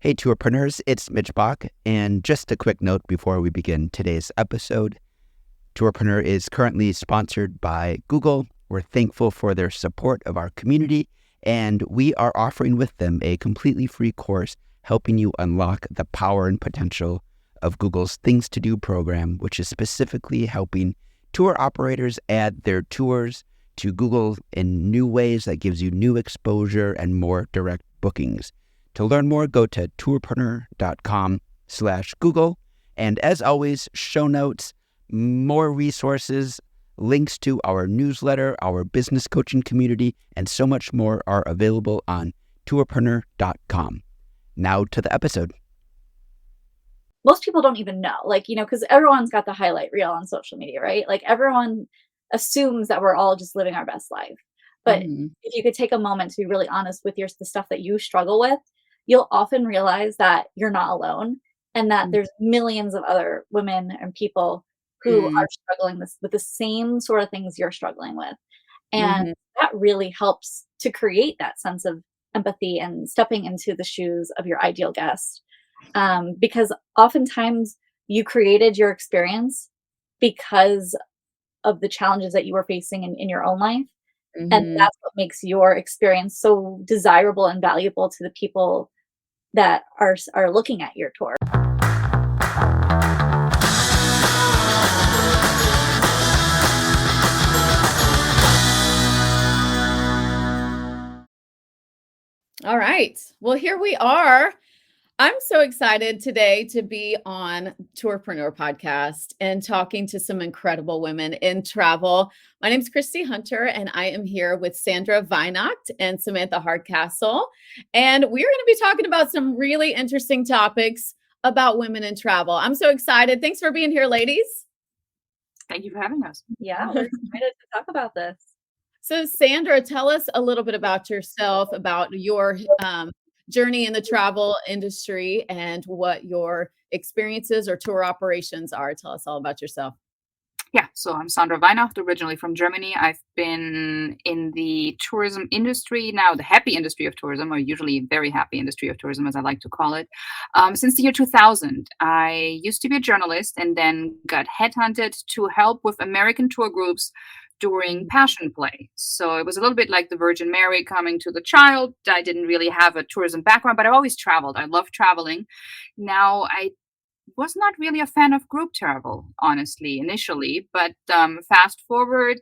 Hey, tourpreneurs, it's Mitch Bach, and just a quick note before we begin today's episode. Tourpreneur is currently sponsored by Google. We're thankful for their support of our community, and we are offering with them a completely free course helping you unlock the power and potential of Google's Things to Do program, which is specifically helping tour operators add their tours to Google in new ways that gives you new exposure and more direct bookings. To learn more, go to tourpreneur.com/Google. And as always, show notes, more resources, links to our newsletter, our business coaching community, and so much more are available on tourpreneur.com. Now to the episode. Most people don't even know, because everyone's got the highlight reel on social media, right? Like everyone assumes that we're all just living our best life. But if you could take a moment to be really honest with the stuff that you struggle with, you'll often realize that you're not alone and that there's millions of other women and people who are struggling with the same sort of things you're struggling with. And that really helps to create that sense of empathy and stepping into the shoes of your ideal guest. Because oftentimes you created your experience because of the challenges that you were facing in your own life. And that's what makes your experience so desirable and valuable to the people that are looking at your tour. All right. Well, here we are. I'm so excited today to be on Tourpreneur podcast and talking to some incredible women in travel. My name is Christy Hunter, and I am here with Sandra Weihnacht and Samantha Hardcastle. And we're going to be talking about some really interesting topics about women in travel. I'm so excited. Thanks for being here, ladies. Thank you for having us. Yeah, we're excited to talk about this. So, Sandra, tell us a little bit about yourself, about your journey in the travel industry and what your experiences or tour operations are. Tell us all about yourself. Yeah, so I'm Sandra Weihnacht, originally from Germany. I've been in the tourism industry, now the happy industry of tourism, or usually very happy industry of tourism, as I like to call it, since the year 2000. I used to be a journalist and then got headhunted to help with American tour groups during Passion Play. So it was a little bit like the Virgin Mary coming to the child. I didn't really have a tourism background, but I've always traveled. I love traveling. Now, I was not really a fan of group travel, honestly, initially. But fast forward,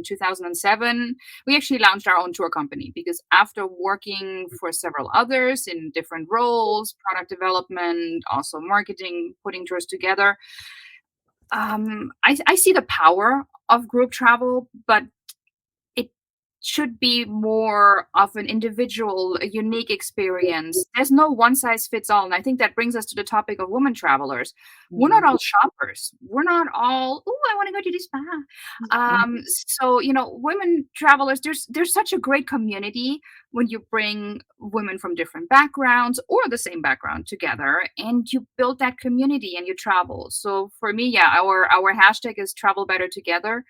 2007, we actually launched our own tour company because after working for several others in different roles, product development, also marketing, putting tours together, I see the power of group travel, but it should be more of an individual, a unique experience. There's no one size fits all. And I think that brings us to the topic of women travelers. We're not all shoppers. We're not all, oh, I want to go to the spa. So, women travelers, there's such a great community when you bring women from different backgrounds or the same background together and you build that community and you travel. So for me, yeah, our hashtag is travel better together.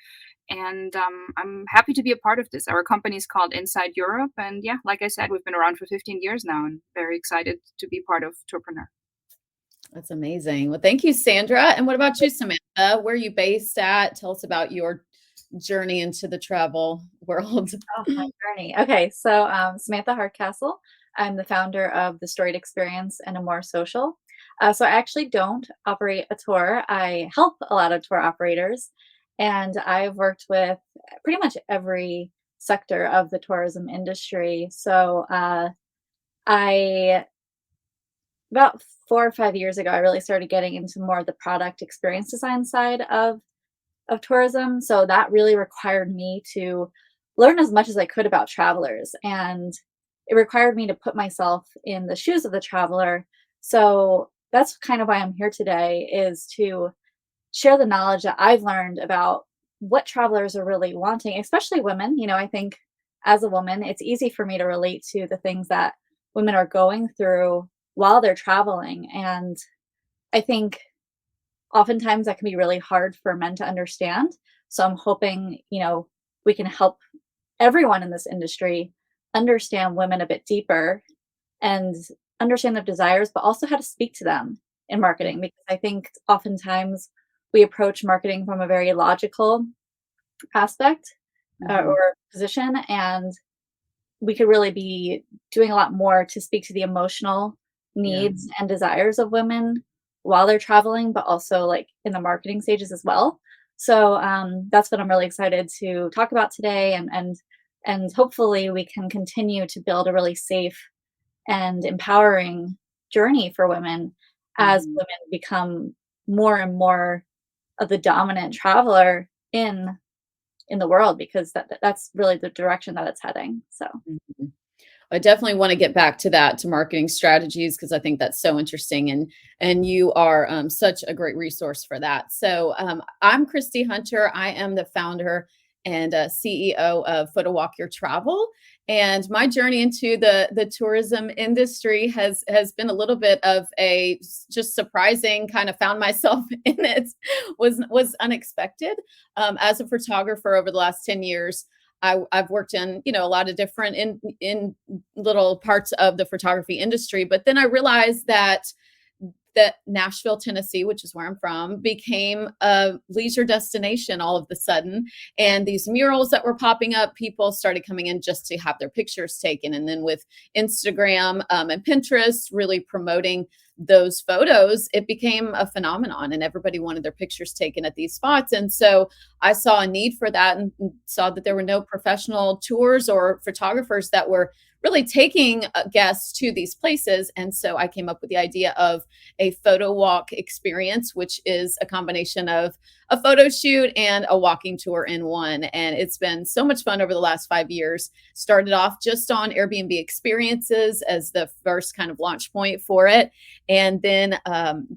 And I'm happy to be a part of this. Our company is called Inside Europe. And yeah, like I said, we've been around for 15 years now and very excited to be part of Tourpreneur. That's amazing. Well, thank you, Sandra. And what about you, Samantha? Where are you based at? Tell us about your journey into the travel world. Oh, my journey. Okay, so Samantha Hardcastle. I'm the founder of The Storied Experience and A More Social. So I actually don't operate a tour. I help a lot of tour operators. And I've worked with pretty much every sector of the tourism industry. So about 4 or 5 years ago, I really started getting into more of the product experience design side of tourism. So that really required me to learn as much as I could about travelers. And it required me to put myself in the shoes of the traveler. So that's kind of why I'm here today, is to share the knowledge that I've learned about what travelers are really wanting, especially women. I think as a woman, it's easy for me to relate to the things that women are going through while they're traveling. And I think oftentimes that can be really hard for men to understand. So I'm hoping, we can help everyone in this industry understand women a bit deeper and understand their desires, but also how to speak to them in marketing. Because I think oftentimes we approach marketing from a very logical aspect or position, and we could really be doing a lot more to speak to the emotional needs and desires of women while they're traveling, but also like in the marketing stages as well. So that's what I'm really excited to talk about today, and hopefully we can continue to build a really safe and empowering journey for women as women become more and more of the dominant traveler in the world, because that's really the direction that it's heading. So Mhm. I definitely want to get back to that, to marketing strategies, because I think that's so interesting, and you are such a great resource for that. So I'm Christy Hunter. I am the founder and CEO of Photo Walk Your Travel, and my journey into the tourism industry has been a little bit of a just surprising, kind of found myself in it, was unexpected. As a photographer over the last 10 years. I've worked in, a lot of different in little parts of the photography industry, but then I realized that Nashville, Tennessee, which is where I'm from, became a leisure destination all of a sudden. And these murals that were popping up, people started coming in just to have their pictures taken. And then with Instagram and Pinterest really promoting those photos, it became a phenomenon, and everybody wanted their pictures taken at these spots. And so I saw a need for that, and saw that there were no professional tours or photographers that were really taking guests to these places. And so I came up with the idea of a photo walk experience, which is a combination of a photo shoot and a walking tour in one. And it's been so much fun over the last 5 years. Started off just on Airbnb experiences as the first kind of launch point for it, and then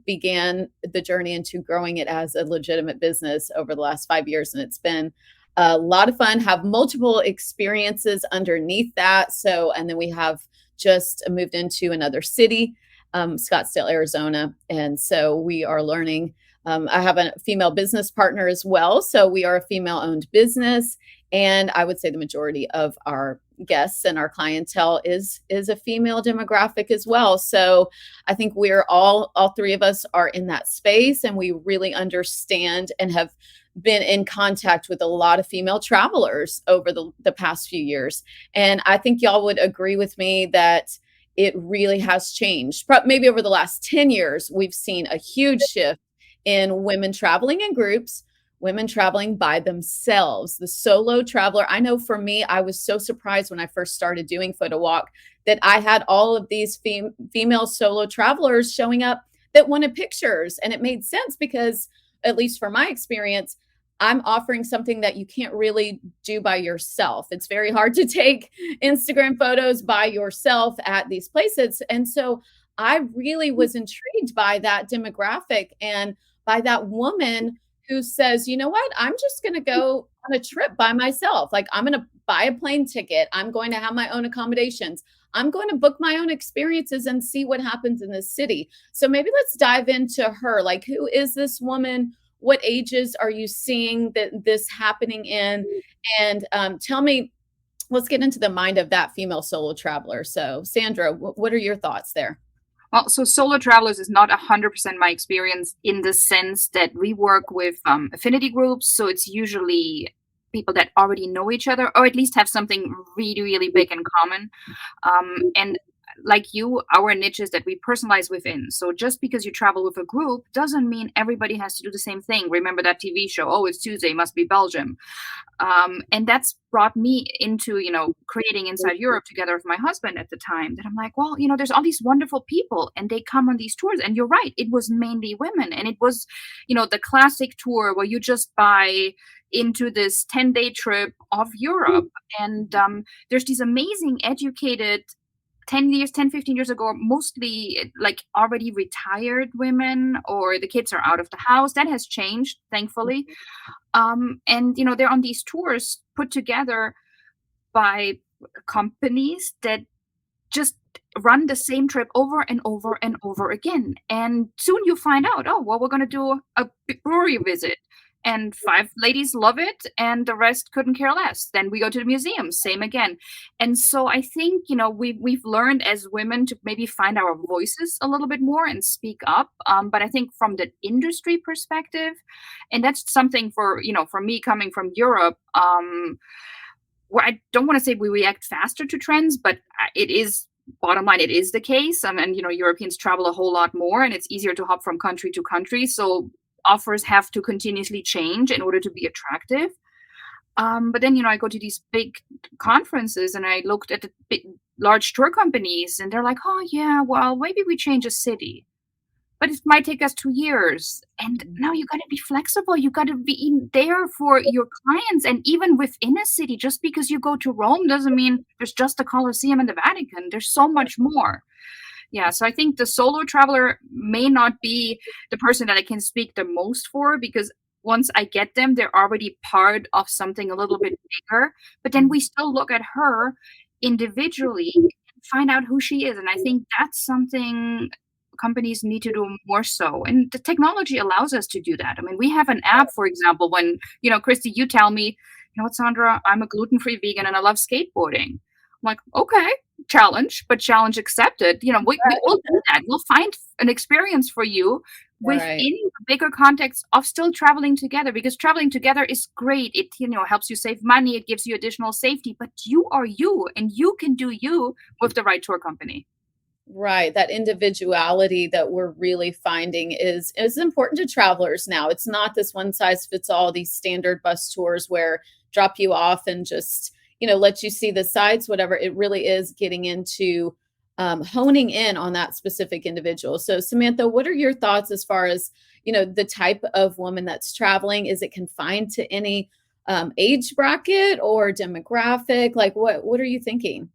began the journey into growing it as a legitimate business over the last 5 years. And it's been a lot of fun, have multiple experiences underneath that. So, and then we have just moved into another city, Scottsdale, Arizona. And so we are learning. I have a female business partner as well. So we are a female owned business. And I would say the majority of our guests and our clientele is a female demographic as well. So I think we're all three of us are in that space, and we really understand and have been in contact with a lot of female travelers over the past few years. And I think y'all would agree with me that it really has changed. Maybe over the last 10 years, we've seen a huge shift in women traveling in groups, women traveling by themselves, the solo traveler. I know for me, I was so surprised when I first started doing Photo Walk that I had all of these female solo travelers showing up that wanted pictures. And it made sense because, at least for my experience, I'm offering something that you can't really do by yourself. It's very hard to take Instagram photos by yourself at these places. And so I really was intrigued by that demographic and by that woman who says, you know what, I'm just going to go on a trip by myself. Like, I'm going to buy a plane ticket. I'm going to have my own accommodations. I'm going to book my own experiences and see what happens in this city. So maybe let's dive into her. Like, who is this woman? What ages are you seeing this happening in? And tell me, let's get into the mind of that female solo traveler. So Sandra, what are your thoughts there? Well, so solo travelers is not 100% my experience, in the sense that we work with affinity groups. So it's usually people that already know each other, or at least have something really, really big in common. And like you, our niche is that we personalize within. So just because you travel with a group doesn't mean everybody has to do the same thing. Remember that TV show, Oh, It's Tuesday, must be Belgium. And that's brought me into, creating Inside Europe together with my husband at the time, that I'm like, well, there's all these wonderful people and they come on these tours. And you're right, it was mainly women. And it was, the classic tour where you just buy into this 10-day trip of Europe. And there's these amazing, educated 15 years ago, mostly like already retired women, or the kids are out of the house. That has changed, thankfully. And, they're on these tours put together by companies that just run the same trip over and over and over again. And soon you find out, oh, well, we're going to do a brewery visit. and 5 ladies love it and the rest couldn't care less. Then we go to the museum, same again. And so I think, we've learned as women to maybe find our voices a little bit more and speak up. But I think from the industry perspective, and that's something for me coming from Europe, where I don't want to say we react faster to trends, but it is bottom line, it is the case. And Europeans travel a whole lot more, and it's easier to hop from country to country. So offers have to continuously change in order to be attractive. But then, I go to these big conferences and I looked at the large tour companies, and they're like, oh, yeah, well, maybe we change a city, but it might take us 2 years. And now you got to be flexible. You got to be there for your clients. And even within a city, just because you go to Rome doesn't mean there's just the Colosseum and the Vatican. There's so much more. Yeah, so I think the solo traveler may not be the person that I can speak the most for, because once I get them, they're already part of something a little bit bigger. But then we still look at her individually and find out who she is. And I think that's something companies need to do more so. And the technology allows us to do that. I mean, we have an app, for example, when, Christy, you tell me, what, Sandra, I'm a gluten-free vegan and I love skateboarding. I'm like, okay, challenge, but challenge accepted. We'll do that. We'll find an experience for you within the bigger context of still traveling together, because traveling together is great. It, helps you save money. It gives you additional safety, but you are you, and you can do you with the right tour company. Right. That individuality that we're really finding is important to travelers now. It's not this one size fits all, these standard bus tours where drop you off and just, let you see the sights, whatever. It really is getting into honing in on that specific individual. So Samantha, what are your thoughts as far as, the type of woman that's traveling? Is it confined to any age bracket or demographic? Like what are you thinking?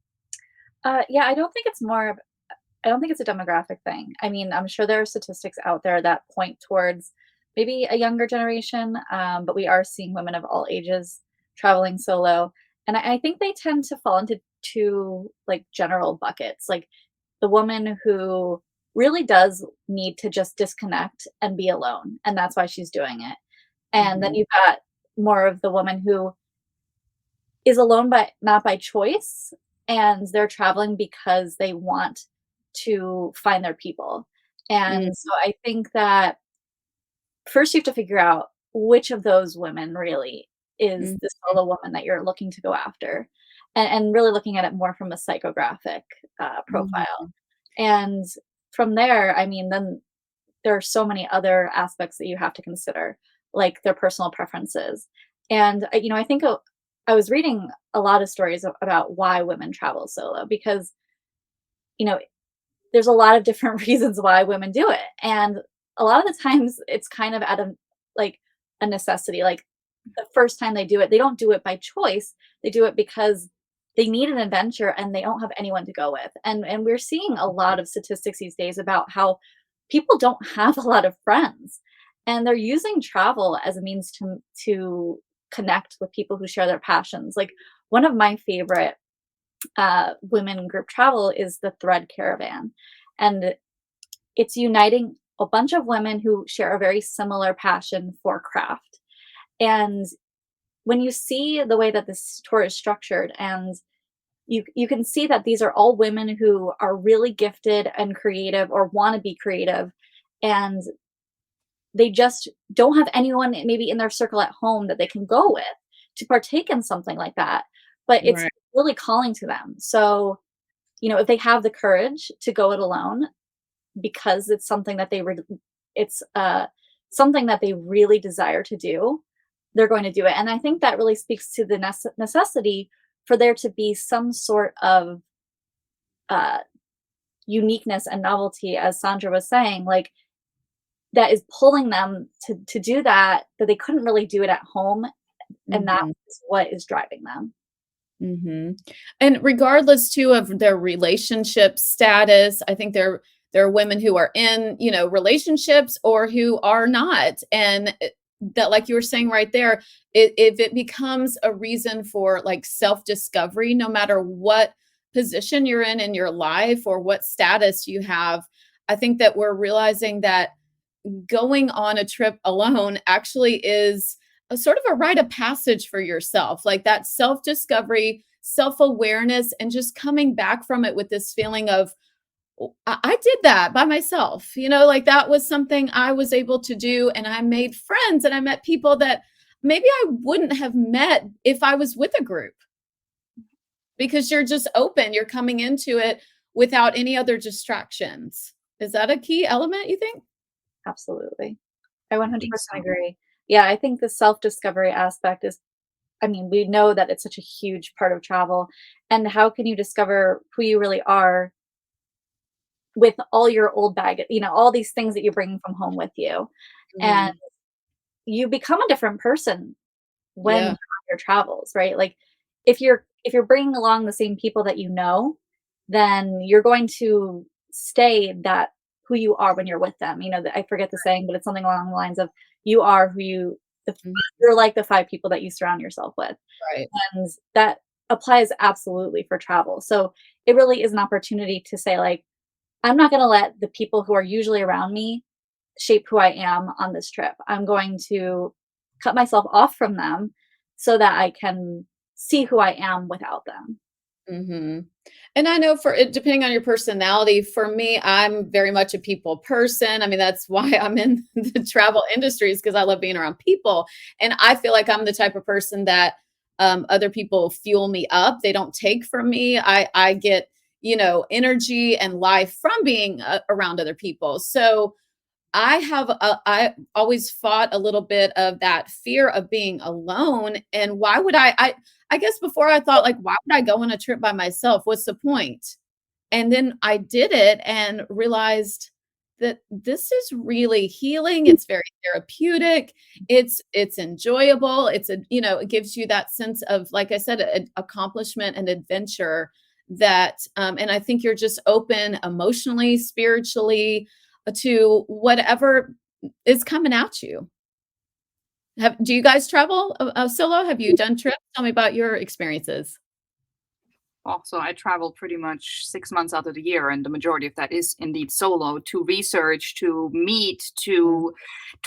Yeah, I don't think it's a demographic thing. I mean, I'm sure there are statistics out there that point towards maybe a younger generation, but we are seeing women of all ages traveling solo. And I think they tend to fall into two like general buckets, like the woman who really does need to just disconnect and be alone. And that's why she's doing it. And then you've got more of the woman who is alone, but not by choice. And they're traveling because they want to find their people. And so I think that first you have to figure out which of those women really is the solo woman that you're looking to go after, and really looking at it more from a psychographic profile. And from there, I mean, then there are so many other aspects that you have to consider, like their personal preferences. And, I think I was reading a lot of stories about why women travel solo, because, there's a lot of different reasons why women do it. And a lot of the times it's kind of out of like a necessity. Like the first time they do it, they don't do it by choice. They do it because they need an adventure and they don't have anyone to go with. And we're seeing a lot of statistics these days about how people don't have a lot of friends, and they're using travel as a means to connect with people who share their passions. Like one of my favorite women group travel is the Thread Caravan, and it's uniting a bunch of women who share a very similar passion for craft. And when you see the way that this tour is structured, and you can see that these are all women who are really gifted and creative or want to be creative, and they just don't have anyone maybe in their circle at home that they can go with to partake in something like that. But it's really calling to them. So, if they have the courage to go it alone, because it's something that something that they really desire to do, they're going to do it. And I think that really speaks to the necessity for there to be some sort of uniqueness and novelty, as Sandra was saying, like that is pulling them to do that they couldn't really do it at home. And that's what is driving them. And regardless too of their relationship status, I think there are women who are in, relationships or who are not. And that, like you were saying right there, if it becomes a reason for like self-discovery, no matter what position you're in your life or what status you have, I think that we're realizing that going on a trip alone actually is a sort of a rite of passage for yourself, like that self-discovery, self-awareness, and just coming back from it with this feeling of, I did that by myself, like that was something I was able to do. And I made friends and I met people that maybe I wouldn't have met if I was with a group, because you're just open, you're coming into it without any other distractions. Is that a key element, you think? Absolutely. I 100% agree. Yeah, I think the self-discovery aspect is, we know that it's such a huge part of travel. And how can you discover who you really are with all your old baggage, all these things that you're bringing from home with you. And you become a different person when you're on your travels, right? Like if you're bringing along the same people that then you're going to stay that who you are when you're with them. I forget the saying, but it's something along the lines of you are who you're like the 5 people that you surround yourself with. Right. And that applies absolutely for travel. So it really is an opportunity to say, like, I'm not going to let the people who are usually around me shape who I am on this trip. I'm going to cut myself off from them so that I can see who I am without them. Mm-hmm. And I know depending on your personality, for me, I'm very much a people person. That's why I'm in the travel industry, is because I love being around people. And I feel like I'm the type of person that other people fuel me up. They don't take from me. I get, energy and life from being around other people. So I always fought a little bit of that fear of being alone. And why would I guess before I thought, like, why would I go on a trip by myself? What's the point? And then I did it and realized that this is really healing. It's very therapeutic. It's enjoyable. It gives you that sense of, like I said, an accomplishment and adventure that, and I think you're just open emotionally, spiritually, to whatever is coming at you. Do you guys travel solo? Have you done trips? Tell me about your experiences. Also, I travel pretty much 6 months out of the year, and the majority of that is indeed solo, to research, to meet, to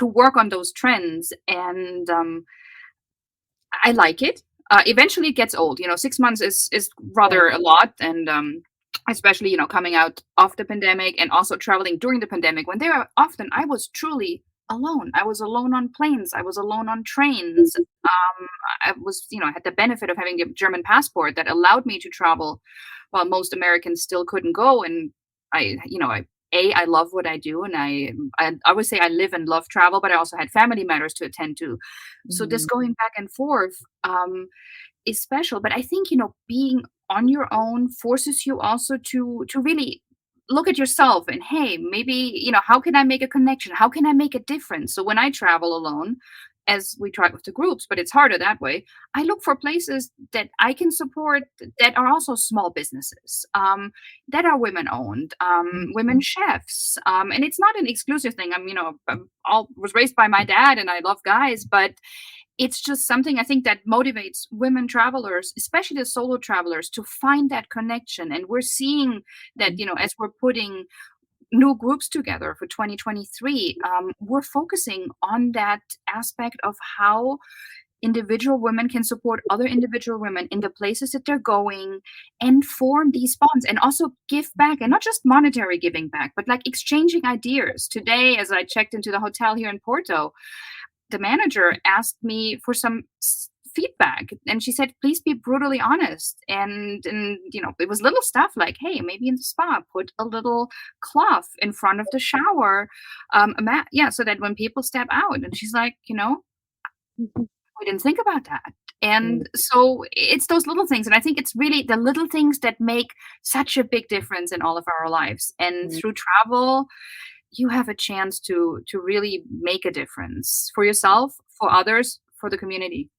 work on those trends. And I like it. Eventually, it gets old. 6 months is rather a lot, and especially coming out of the pandemic and also traveling during the pandemic, when I was truly alone. I was alone on planes. I was alone on trains. I was, had the benefit of having a German passport that allowed me to travel while most Americans still couldn't go. And I love what I do. And I would say I live and love travel, but I also had family matters to attend to. So this going back and forth is special. But I think, being on your own forces you also to really look at yourself and, hey, maybe, how can I make a connection? How can I make a difference? So when I travel alone, as we try with the groups, but it's harder that way, I look for places that I can support that are also small businesses, that are women owned, women chefs. And it's not an exclusive thing. I was raised by my dad and I love guys, but it's just something I think that motivates women travelers, especially the solo travelers, to find that connection. And we're seeing that, as we're putting new groups together for 2023, we're focusing on that aspect of how individual women can support other individual women in the places that they're going and form these bonds and also give back, and not just monetary giving back, but like exchanging ideas. Today, as I checked into the hotel here in Porto, the manager asked me for some feedback, and she said, please be brutally honest. And it was little stuff like, hey, maybe in the spa, put a little cloth in front of the shower, so that when people step out. And she's like, we didn't think about that. And so it's those little things. And I think it's really the little things that make such a big difference in all of our lives. And through travel, you have a chance to really make a difference for yourself, for others, for the community.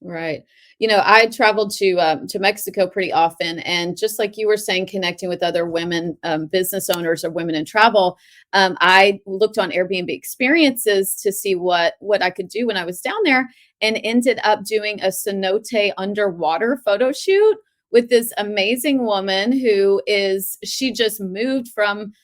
Right. I traveled to Mexico pretty often, and just like you were saying, connecting with other women, business owners or women in travel, I looked on Airbnb experiences to see what I could do when I was down there, and ended up doing a cenote underwater photo shoot with this amazing woman she just moved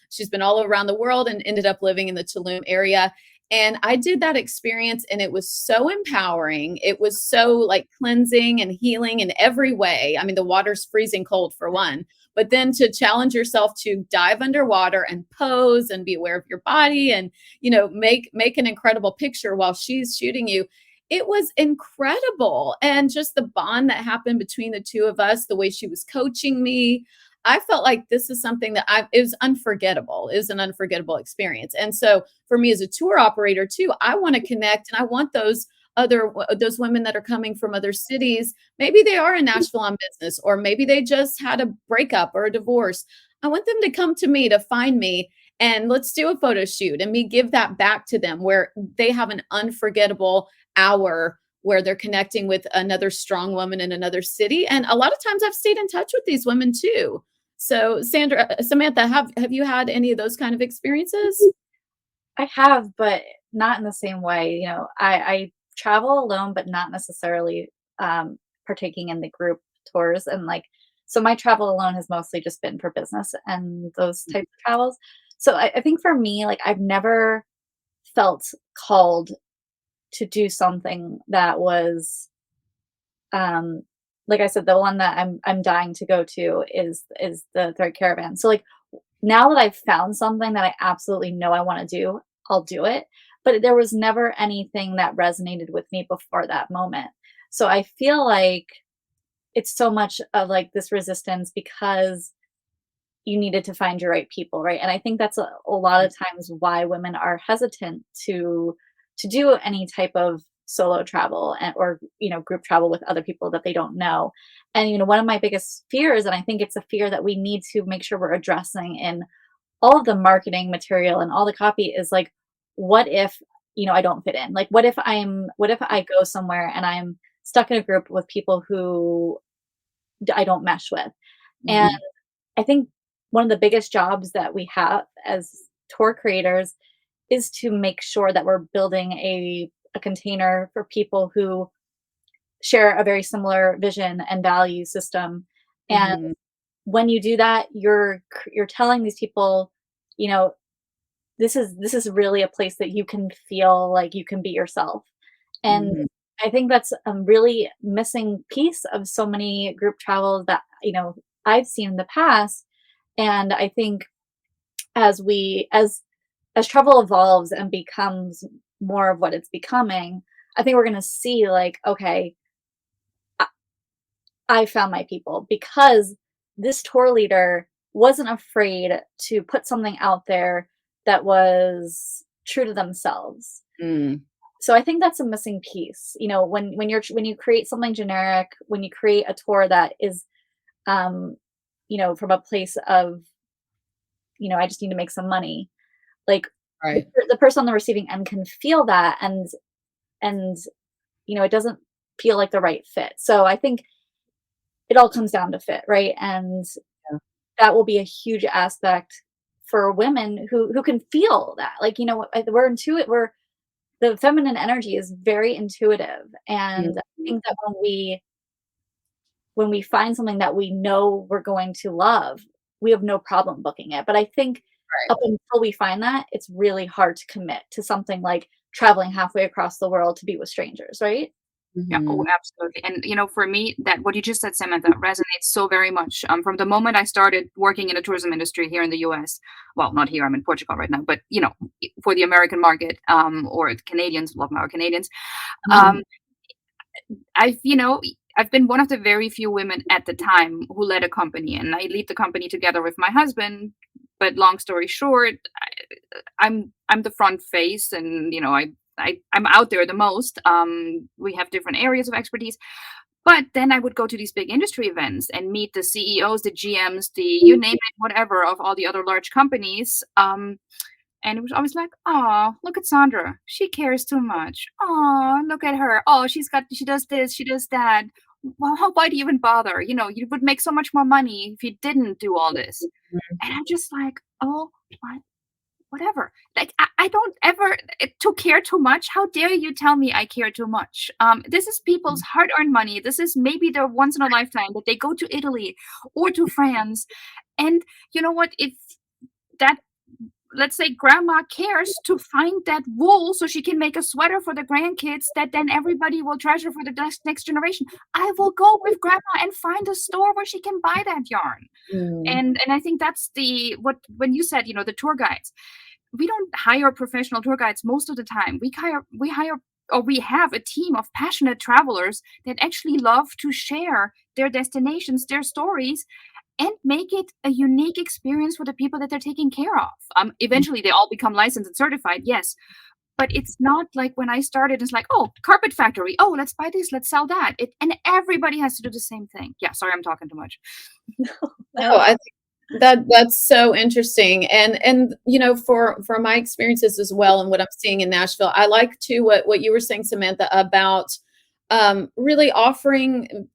she's been all around the world and ended up living in the Tulum area. And I did that experience and it was so empowering. It was so like cleansing and healing in every way. I mean, the water's freezing cold for one, but then to challenge yourself to dive underwater and pose and be aware of your body and, make an incredible picture while she's shooting you. It was incredible. And just the bond that happened between the two of us, the way she was coaching me, I felt like this is something that it was unforgettable. It was an unforgettable experience. And so for me as a tour operator too, I want to connect and I want those women that are coming from other cities. Maybe they are in Nashville on business, or maybe they just had a breakup or a divorce. I want them to come to me, to find me, and let's do a photo shoot and me give that back to them where they have an unforgettable hour where they're connecting with another strong woman in another city. And a lot of times I've stayed in touch with these women too. So Samantha, have you had any of those kind of experiences? I have, but not in the same way. I travel alone, but not necessarily partaking in the group tours. And so my travel alone has mostly just been for business and those types of travels. So I think for me, I've never felt called to do something that was, like I said, the one that I'm dying to go to is the Thread Caravan. So now that I've found something that I absolutely know I want to do, I'll do it. But there was never anything that resonated with me before that moment. So I feel like it's so much of this resistance because you needed to find your right people, right? And I think that's a lot of times why women are hesitant to do any type of solo travel or group travel with other people that they don't know. And one of my biggest fears, and I think it's a fear that we need to make sure we're addressing in all of the marketing material and all the copy, is what if I don't fit in? What if I go somewhere and I'm stuck in a group with people who I don't mesh with? And I think one of the biggest jobs that we have as tour creators is to make sure that we're building a container for people who share a very similar vision and value system. And when you do that, you're telling these people, this is really a place that you can feel like you can be yourself. And I think that's a really missing piece of so many group travels that I've seen in the past. And I think as travel evolves and becomes more of what it's becoming, I think we're going to see okay, I found my people because this tour leader wasn't afraid to put something out there that was true to themselves. So I think that's a missing piece. When you create something generic, when you create a tour that is, from a place of, I just need to make some money, Right. the person on the receiving end can feel that, and it doesn't feel like the right fit. So I think it all comes down to fit, right? And that will be a huge aspect for women who can feel that. We're intuitive. The feminine energy is very intuitive, and I think that when we find something that we know we're going to love, we have no problem booking it. But I think up until we find that, it's really hard to commit to something like traveling halfway across the world to be with strangers, right? Yeah, oh, absolutely. And for me, that what you just said, Samantha, resonates so very much. From the moment I started working in the tourism industry here in the US, well, not here, I'm in Portugal right now, but for the American market, or Canadians, love our Canadians, I've been one of the very few women at the time who led a company, and I lead the company together with my husband. But long story short, I'm the front face, and I'm out there the most. We have different areas of expertise, but then I would go to these big industry events and meet the CEOs, the GMs, the you name it, whatever, of all the other large companies. And it was always like, oh, look at Sandra. She cares too much. Oh, look at her. Oh, she does this, she does that. Well, why do you even bother? You would make so much more money if you didn't do all this. And I'm just like, oh my whatever. Like, I don't ever to care too much. How dare you tell me I care too much? This is people's hard-earned money. This is maybe their once in a lifetime that they go to Italy or to France. And you know what? If that, let's say grandma cares to find that wool so she can make a sweater for the grandkids that then everybody will treasure for the next generation, I will go with grandma and find a store where she can buy that yarn. And I think that's when you said, the tour guides, we don't hire professional tour guides most of the time. We hire or we have a team of passionate travelers that actually love to share their destinations, their stories, and make it a unique experience for the people that they're taking care of. Eventually, they all become licensed and certified, yes. But it's not like when I started, it's like, oh, carpet factory. Oh, let's buy this, let's sell that. And everybody has to do the same thing. Yeah, sorry, I'm talking too much. No, I think that's so interesting. And for my experiences as well and what I'm seeing in Nashville, I like too what you were saying, Samantha, about really offering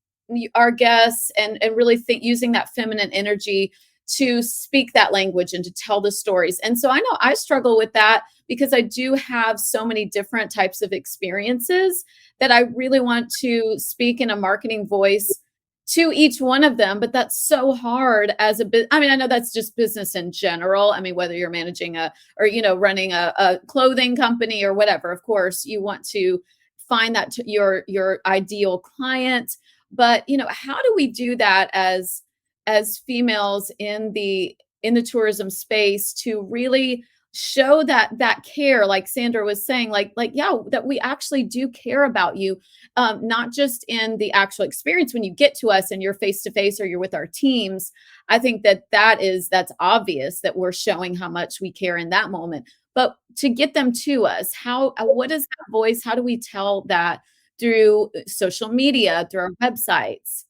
our guests and really using that feminine energy to speak that language and to tell the stories. And so I know I struggle with that because I do have so many different types of experiences that I really want to speak in a marketing voice to each one of them. But that's so hard as I know that's just business in general. I mean, whether you're managing running a clothing company or whatever, of course, you want to find that your ideal client. But, how do we do that as females in the tourism space to really show that care, like Sandra was saying, that we actually do care about you, not just in the actual experience when you get to us and you're face to face or you're with our teams. I think that's obvious that we're showing how much we care in that moment. But to get them to us, what is that voice? How do we tell that through social media, through our websites?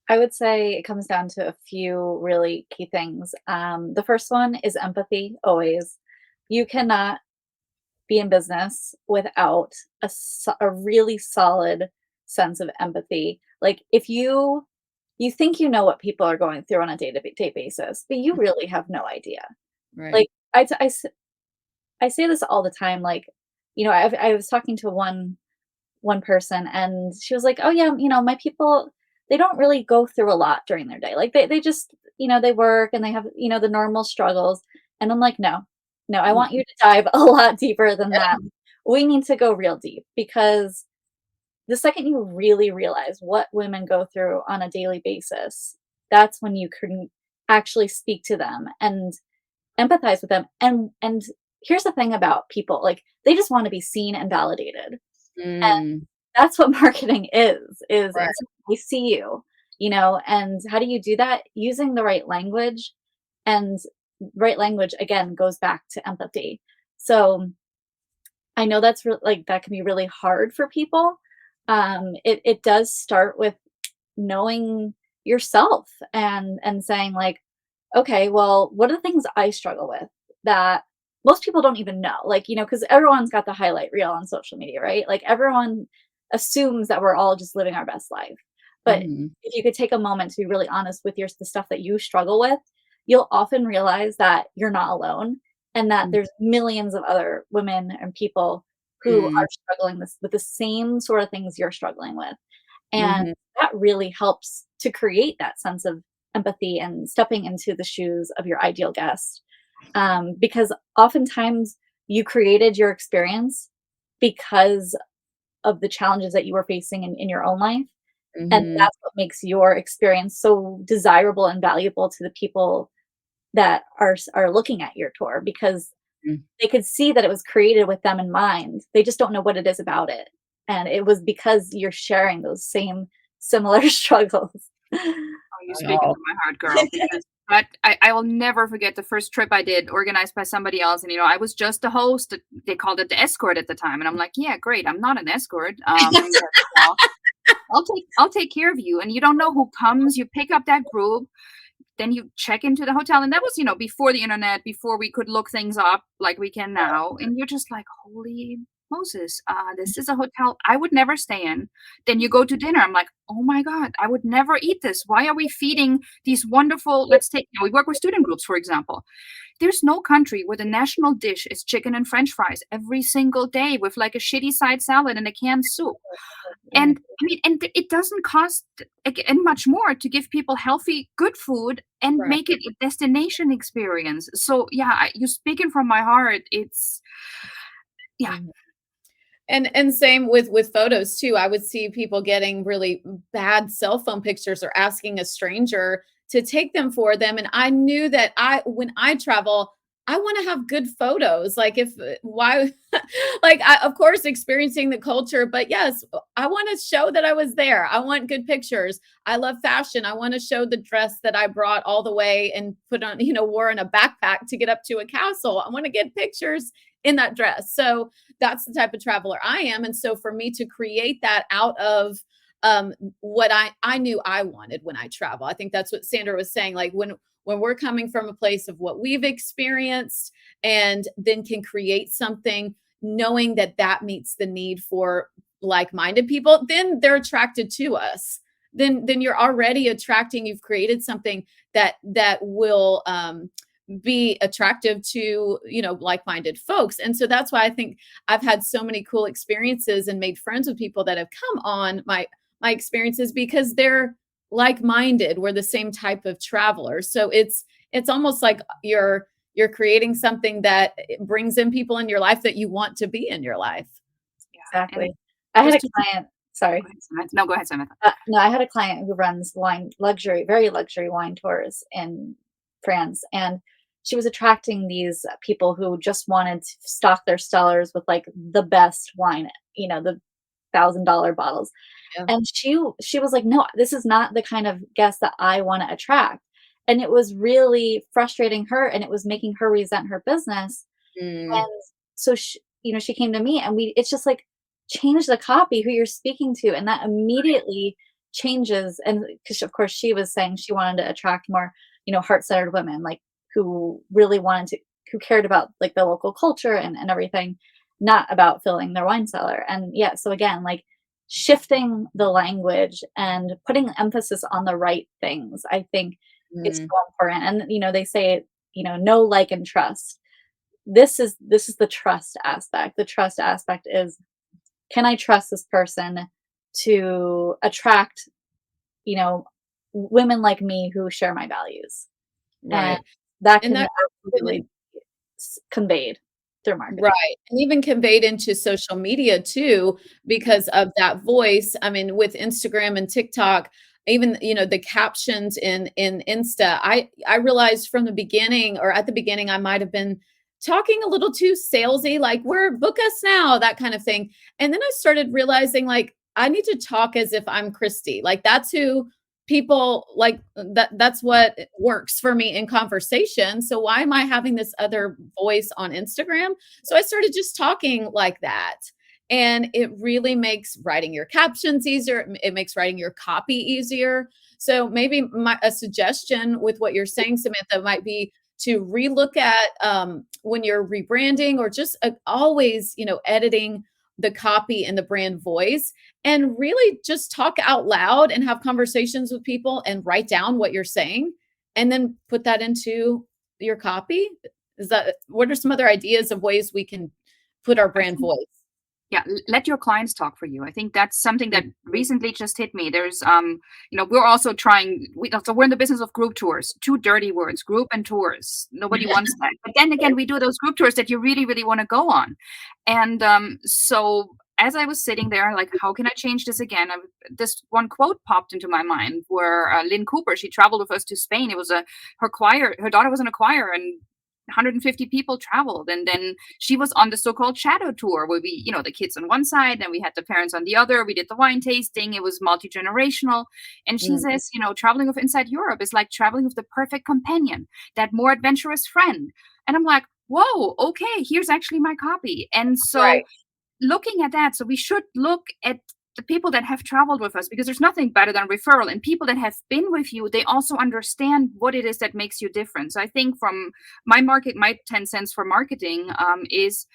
I would say it comes down to a few really key things. The first one is empathy, always. You cannot be in business without a really solid sense of empathy. Like if you think you know what people are going through on a day-to-day basis, but you really have no idea. Right. Like I say this all the time. Like, I was talking to one person and she was like, oh yeah, my people, they don't really go through a lot during their day. Like they just, they work and they have, the normal struggles. And I'm like, no, I want you to dive a lot deeper than that. We need to go real deep, because the second you really realize what women go through on a daily basis, that's when you can actually speak to them and empathize with them. And here's the thing about people, like they just want to be seen and validated. And that's what marketing is Right. we see you, and how do you do that? Using the right language. And right language, again, goes back to empathy. So I know that's that can be really hard for people. It does start with knowing yourself and saying like, okay, well, what are the things I struggle with that most people don't even know? Like, because everyone's got the highlight reel on social media, right? Like everyone assumes that we're all just living our best life. But if you could take a moment to be really honest with the stuff that you struggle with, you'll often realize that you're not alone and that there's millions of other women and people who are struggling with the same sort of things you're struggling with. And that really helps to create that sense of empathy and stepping into the shoes of your ideal guest. Because oftentimes you created your experience because of the challenges that you were facing in your own life. And that's what makes your experience so desirable and valuable to the people that are looking at your tour, because they could see that it was created with them in mind. They just don't know what it is about it. And it was because you're sharing those same similar struggles. Oh, you're speaking to my heart, girl. Because I will never forget the first trip I did, organized by somebody else. And, I was just a host. They called it the escort at the time. And I'm like, yeah, great. I'm not an escort. I'll take care of you. And you don't know who comes. You pick up that group. Then you check into the hotel. And that was, before the internet, before we could look things up like we can now. And you're just like, holy Moses, this is a hotel I would never stay in. Then you go to dinner. I'm like, oh my God, I would never eat this. Why are we feeding these wonderful, let's take, we work with student groups, for example. There's no country where the national dish is chicken and French fries every single day with like a shitty side salad and a canned soup. And I mean, and it doesn't cost again much more to give people healthy, good food and make it a destination experience. So yeah, you're speaking from my heart. It's yeah. And same with photos too. I would see people getting really bad cell phone pictures or asking a stranger to take them for them. And I knew that when I travel, I want to have good photos. Like why, like of course experiencing the culture, but yes, I want to show that I was there. I want good pictures. I love fashion. I want to show the dress that I brought all the way and put on, wore in a backpack to get up to a castle. I want to get pictures in that dress. So that's the type of traveler I am. And so for me to create that out of what I knew I wanted when I travel, I think that's what Sandra was saying. Like when we're coming from a place of what we've experienced and then can create something knowing that that meets the need for like-minded people, then they're attracted to us. Then you're already attracting, you've created something that will be attractive to, like-minded folks. And so that's why I think I've had so many cool experiences and made friends with people that have come on my experiences because they're like-minded. We're the same type of travelers. So it's almost like you're creating something that brings in people in your life that you want to be in your life. Exactly. I had a client. Sorry. No, go ahead, Samantha. No, I had a client who runs very luxury wine tours in France, and she was attracting these people who just wanted to stock their cellars with like the best wine, the $1,000 bottles. Yeah. And she was like, no, this is not the kind of guest that I want to attract. And it was really frustrating her, and it was making her resent her business. And so she came to me, and it's just like, change the copy, who you're speaking to. And that immediately changes. And because of course she was saying she wanted to attract more, heart-centered women, like who really who cared about like the local culture and everything, not about filling their wine cellar. And yeah, so again, like shifting the language and putting emphasis on the right things, I think is so important. And, they say, know, like, and trust. This is the trust aspect. The trust aspect is, can I trust this person to attract, women like me who share my values? Right. And that can absolutely be conveyed through marketing. Right. And even conveyed into social media too, because of that voice. I mean, with Instagram and TikTok, even, the captions in Insta, I realized from the beginning, or at the beginning, I might've been talking a little too salesy, like book us now, that kind of thing. And then I started realizing like, I need to talk as if I'm Christy. Like that's who people like, that's what works for me in conversation. So why am I having this other voice on Instagram? So I started just talking like that. And it really makes writing your captions easier. It makes writing your copy easier. So maybe a suggestion with what you're saying, Samantha, might be to relook at when you're rebranding, or just always, editing the copy and the brand voice, and really just talk out loud and have conversations with people and write down what you're saying and then put that into your copy. What are some other ideas of ways we can put our brand voice? Yeah, let your clients talk for you. I think that's something that recently just hit me. There's, we're also trying, so we're in the business of group tours, 2 dirty words, group and tours. Nobody wants that. But then again, we do those group tours that you really, really want to go on. And so as I was sitting there, like, how can I change this again? This one quote popped into my mind where Lynn Cooper, she traveled with us to Spain. It was her daughter was in a choir, and 150 people traveled, and then she was on the so-called shadow tour where we, the kids on one side and we had the parents on the other. We did the wine tasting. It was multi-generational. And she says, traveling with Inside Europe is like traveling with the perfect companion, that more adventurous friend. And I'm like, whoa, okay, here's actually my copy. And so looking at that, so we should look at the people that have traveled with us, because there's nothing better than referral. And people that have been with you, they also understand what it is that makes you different. So I think from my 10 cents for marketing is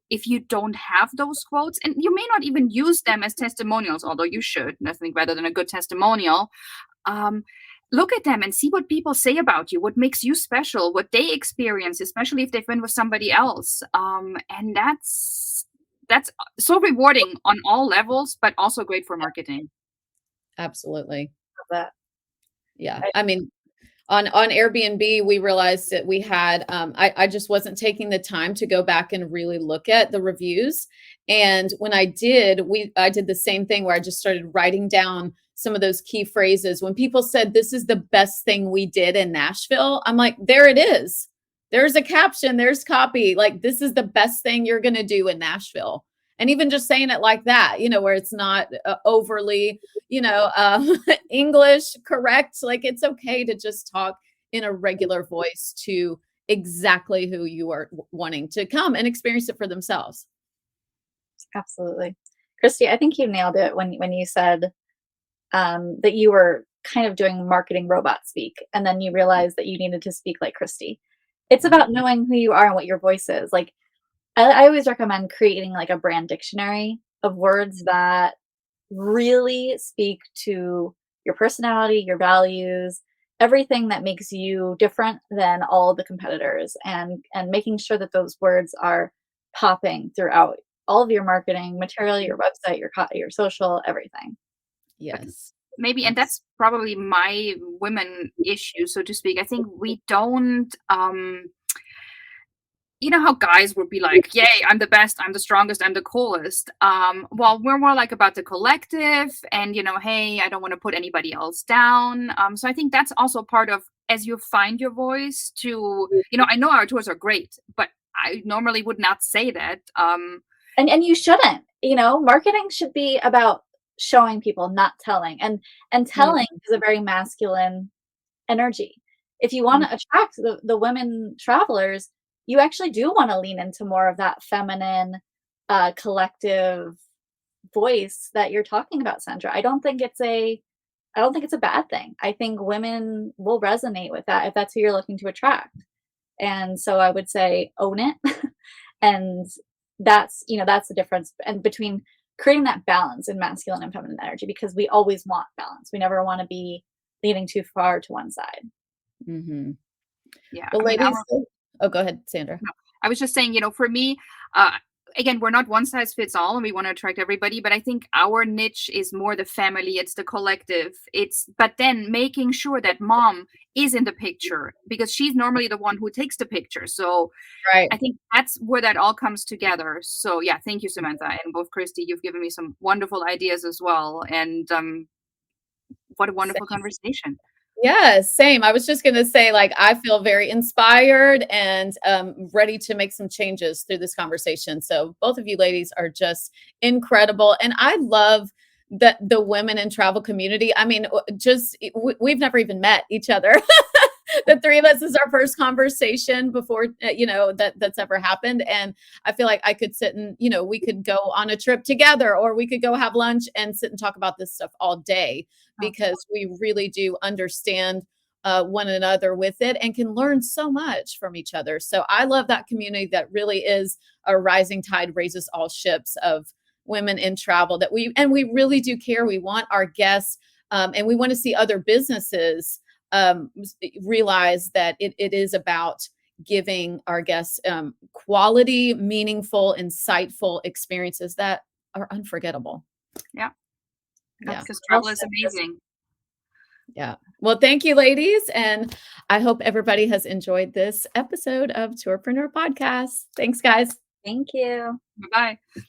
if you don't have those quotes, and you may not even use them as testimonials, although you should, nothing better than a good testimonial. Look at them and see what people say about you, what makes you special, what they experience, especially if they've been with somebody else. And that's so rewarding on all levels, but also great for marketing. Absolutely. Love that. Yeah. I mean, on Airbnb, we realized that we had, I just wasn't taking the time to go back and really look at the reviews. And when I did, I did the same thing where I just started writing down some of those key phrases. When people said, this is the best thing we did in Nashville, I'm like, there it is. There's a caption, there's copy. Like, this is the best thing you're going to do in Nashville. And even just saying it like that, where it's not overly, English correct. Like, it's okay to just talk in a regular voice to exactly who you are wanting to come and experience it for themselves. Absolutely. Christy, I think you nailed it when you said that you were kind of doing marketing robot speak, and then you realized that you needed to speak like Christy. It's about knowing who you are and what your voice is. Like, I always recommend creating like a brand dictionary of words that really speak to your personality, your values, everything that makes you different than all the competitors, and making sure that those words are popping throughout all of your marketing material, your website, your social, everything. Yes. Maybe, and that's probably my women issue, so to speak. I think we don't, you know how guys would be like, yay, I'm the best, I'm the strongest, I'm the coolest. Well, we're more like about the collective and, hey, I don't want to put anybody else down. So I think that's also part of, as you find your voice to, I know our tours are great, but I normally would not say that. And you shouldn't, marketing should be about showing people, not telling. And telling is a very masculine energy. If you want to attract the women travelers, you actually do want to lean into more of that feminine, collective voice that you're talking about, Sandra. I don't think it's a bad thing. I think women will resonate with that if that's who you're looking to attract. And so I would say own it. And that's the difference and between creating that balance in masculine and feminine energy, because we always want balance. We never want to be leaning too far to one side. Mm-hmm. Yeah. Well, ladies, go ahead, Sandra. No, I was just saying, for me, again, we're not one size fits all and we want to attract everybody, but I think our niche is more the family, it's the collective. But then making sure that mom is in the picture, because she's normally the one who takes the picture. So right. I think that's where that all comes together. So yeah, thank you, Samantha, and both Christy, you've given me some wonderful ideas as well. And what a wonderful conversation. Yeah, same. I was just going to say, like, I feel very inspired and ready to make some changes through this conversation. So both of you ladies are just incredible. And I love the women in travel community. I mean, we've never even met each other. The three of us is our first conversation before, that's ever happened. And I feel like I could sit and, we could go on a trip together, or we could go have lunch and sit and talk about this stuff all day, because we really do understand one another with it and can learn so much from each other. So I love that community that really is a rising tide raises all ships of women in travel, that we really do care. We want our guests and we want to see other businesses realize that it is about giving our guests quality, meaningful, insightful experiences that are unforgettable. Yeah. Because travel is amazing. Yeah. Well, thank you, ladies. And I hope everybody has enjoyed this episode of Tourpreneur Podcast. Thanks, guys. Thank you. Bye-bye.